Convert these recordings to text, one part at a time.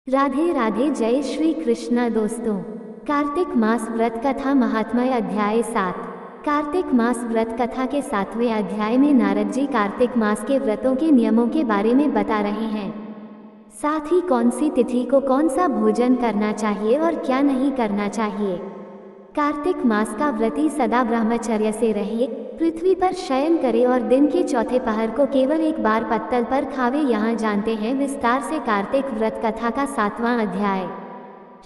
राधे राधे, जय श्री कृष्ण। दोस्तों, कार्तिक मास व्रत कथा महात्म्य अध्याय 7। कार्तिक मास व्रत कथा के 7वें अध्याय में नारद जी कार्तिक मास के व्रतों के नियमों के बारे में बता रहे हैं। साथ ही कौन सी तिथि को कौन सा भोजन करना चाहिए और क्या नहीं करना चाहिए। कार्तिक मास का व्रती सदा ब्रह्मचर्य से रहे, पृथ्वी पर शयन करे और दिन के चौथे पहर को केवल एक बार पत्तल पर खावे। यहाँ जानते हैं विस्तार से कार्तिक व्रत कथा का 7वां अध्याय।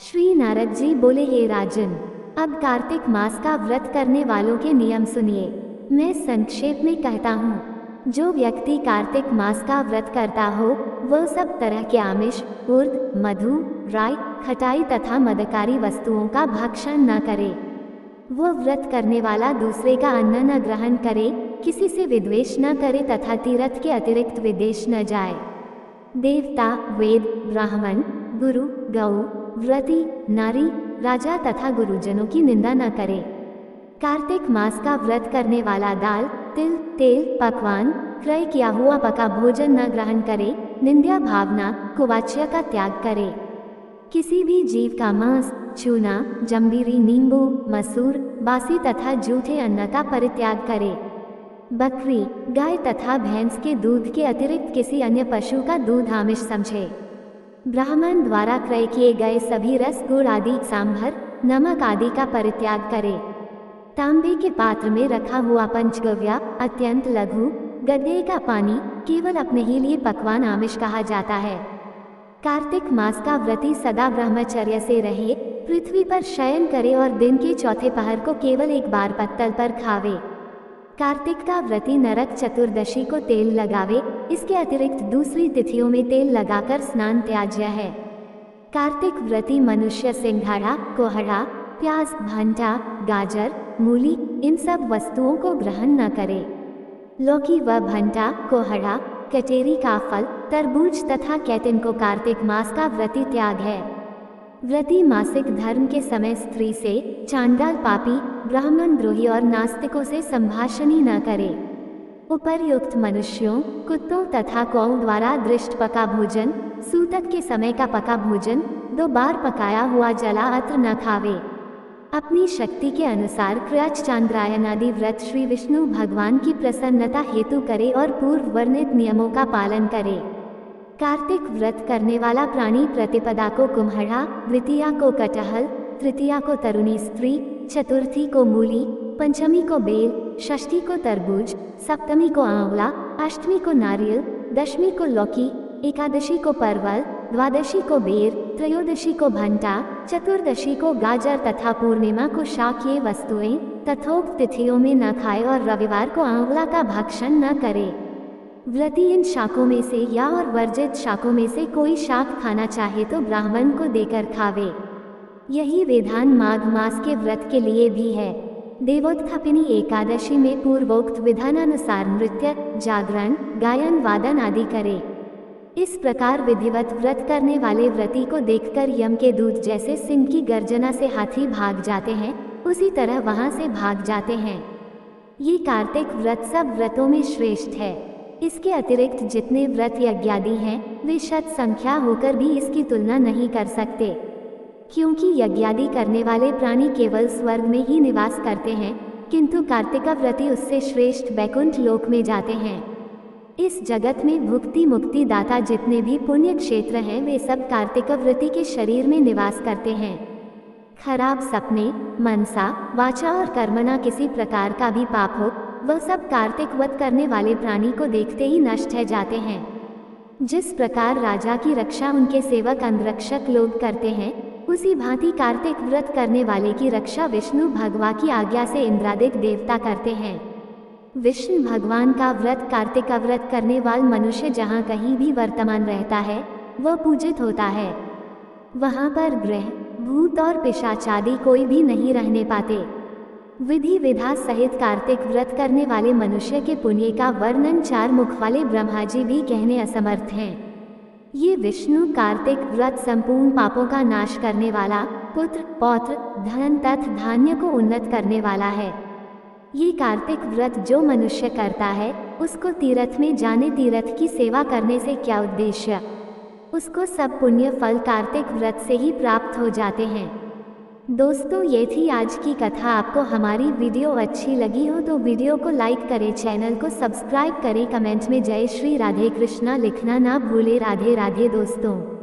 श्री नारद जी बोले, हे राजन, अब कार्तिक मास का व्रत करने वालों के नियम सुनिए। मैं संक्षेप में कहता हूँ। जो व्यक्ति कार्तिक मास का व्रत करता हो वह सब तरह के आमिष, उर्द, मधु, राई, खटाई तथा मदकारी वस्तुओं का भक्षण न करे। वह व्रत करने वाला दूसरे का अन्न न ग्रहण करे, किसी से विद्वेष न करे तथा तीर्थ के अतिरिक्त विदेश न जाए। देवता, वेद, ब्राह्मण, गुरु, गौ, व्रती, नारी, राजा तथा गुरुजनों की निंदा न करे। कार्तिक मास का व्रत करने वाला दाल, तिल, तेल, पकवान, क्रय किया हुआ पका भोजन न ग्रहण करे। निंद्या भावना, कुवाच्य का त्याग करे। किसी भी जीव का मांस, चूना, जंबीरी, नींबू, मसूर, बासी तथा जूठे अन्न का परित्याग करे। बकरी, गाय तथा भैंस के दूध के अतिरिक्त किसी अन्य पशु का दूध आमिष समझे। ब्राह्मण द्वारा क्रय किए गए सभी रस, गुड़ आदि, सांभर, नमक आदि का परित्याग करे। तांबे के पात्र में रखा हुआ पंचगव्य, अत्यंत लघु, गड्ढे का पानी केवल अपने ही लिए पकवान आमिष कहा जाता है। कार्तिक मास का व्रती सदा ब्रह्मचर्य से रहे, पृथ्वी पर शयन करे और दिन के चौथे पहर को केवल एक बार पत्तल पर खावे। कार्तिक का व्रती नरक चतुर्दशी को तेल लगावे। इसके अतिरिक्त दूसरी तिथियों में तेल लगाकर स्नान त्याज्य है। कार्तिक व्रती मनुष्य सिंघाड़ा, कोहड़ा, प्याज, भंटा, गाजर, मूली इन सब वस्तुओं को ग्रहण न करे। लौकी व भंटा, कोहड़ा, कटेरी का फल, तरबूज तथा कैतिन को कार्तिक मास का व्रती त्याग है। व्रती मासिक धर्म के समय स्त्री से, चांडाल, पापी, ब्राह्मण द्रोही और नास्तिकों से संभाषणी न करे। उपर्युक्त मनुष्यों, कुत्तों तथा कौओं द्वारा दृष्ट पका भोजन, सूतक के समय का पका भोजन, 2 बार पकाया हुआ जला अत्र न खावे। अपनी शक्ति के अनुसार कृच, चांद्रायन आदि व्रत श्री विष्णु भगवान की प्रसन्नता हेतु करे और पूर्व वर्णित नियमों का पालन करे। कार्तिक व्रत करने वाला प्राणी प्रतिपदा को कुम्हड़ा, द्वितीया को कटहल, तृतीया को तरुणी स्त्री, चतुर्थी को मूली, पंचमी को बेल, षष्ठी को तरबूज, सप्तमी को आंवला, अष्टमी को नारियल, दशमी को लौकी, एकादशी को परवल, द्वादशी को बेर, त्रयोदशी को भंटा, चतुर्दशी को गाजर तथा पूर्णिमा को शाक। ये वस्तुएं तथोक्त तिथियों में न खाए और रविवार को आंवला का भक्षण न करे। व्रती इन शाकों में से या और वर्जित शाकों में से कोई शाक खाना चाहे तो ब्राह्मण को देकर खावे। यही विधान माघ मास के व्रत के लिए भी है। देवोत्थापिनी एकादशी में पूर्वोक्त विधानानुसार नृत्य, जागरण, गायन, वादन आदि करे। इस प्रकार विधिवत व्रत करने वाले व्रती को देखकर यम के दूत जैसे सिंह की गर्जना से हाथी भाग जाते हैं, उसी तरह वहां से भाग जाते हैं। ये कार्तिक व्रत सब व्रतों में श्रेष्ठ है। इसके अतिरिक्त जितने व्रत यज्ञादि हैं वे शत संख्या होकर भी इसकी तुलना नहीं कर सकते, क्योंकि यज्ञादि करने वाले प्राणी केवल स्वर्ग में ही निवास करते हैं, किंतु कार्तिक व्रती उससे श्रेष्ठ बैकुंठ लोक में जाते हैं। इस जगत में भुक्ति मुक्ति दाता जितने भी पुण्य क्षेत्र हैं वे सब कार्तिक व्रती के शरीर में निवास करते हैं। खराब सपने, मनसा, वाचा और कर्मणा किसी प्रकार का भी पाप हो वह सब कार्तिक व्रत करने वाले प्राणी को देखते ही नष्ट हो जाते हैं। जिस प्रकार राजा की रक्षा उनके सेवक अंगरक्षक लोग करते हैं, उसी भांति कार्तिक व्रत करने वाले की रक्षा विष्णु भगवान की आज्ञा से इंद्रादिक देवता करते हैं। विष्णु भगवान का व्रत कार्तिक व्रत करने वाला मनुष्य जहाँ कहीं भी वर्तमान रहता है वह पूजित होता है। वहाँ पर ग्रह, भूत और पिशाच आदि कोई भी नहीं रहने पाते। विधि विधा सहित कार्तिक व्रत करने वाले मनुष्य के पुण्य का वर्णन 4 मुख वाले ब्रह्मा जी भी कहने असमर्थ हैं। ये विष्णु कार्तिक व्रत संपूर्ण पापों का नाश करने वाला, पुत्र, पौत्र, धन तथा धान्य को उन्नत करने वाला है। ये कार्तिक व्रत जो मनुष्य करता है उसको तीर्थ में जाने, तीर्थ की सेवा करने से क्या उद्देश्य। उसको सब पुण्य फल कार्तिक व्रत से ही प्राप्त हो जाते हैं। दोस्तों, ये थी आज की कथा। आपको हमारी वीडियो अच्छी लगी हो तो वीडियो को लाइक करें, चैनल को सब्सक्राइब करें, कमेंट में जय श्री राधे कृष्णा लिखना ना भूले। राधे राधे दोस्तों।